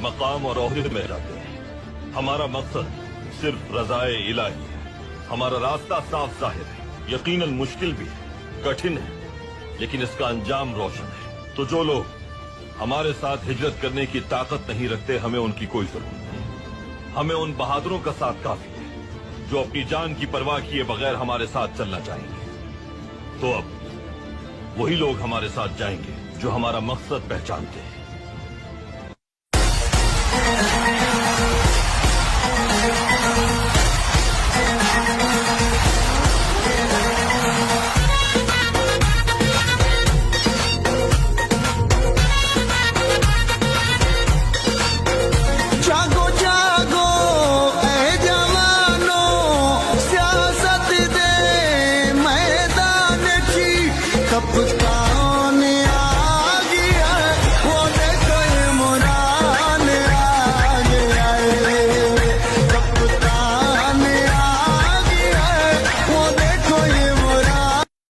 मकाम और ओहदे में जाते हैं। हमारा मकसद सिर्फ रज़ाए इलाही है। हमारा रास्ता साफ जाहिर है, यकीनन मुश्किल भी है, कठिन है, लेकिन इसका अंजाम रोशन है। तो जो लोग हमारे साथ हिजरत करने की ताकत नहीं रखते, हमें उनकी कोई जरूरत नहीं। हमें उन बहादुरों का साथ काफी है जो अपनी जान की परवाह किए बगैर हमारे साथ चलना चाहेंगे। तो अब वही लोग हमारे साथ जाएंगे जो हमारा मकसद पहचानते हैं।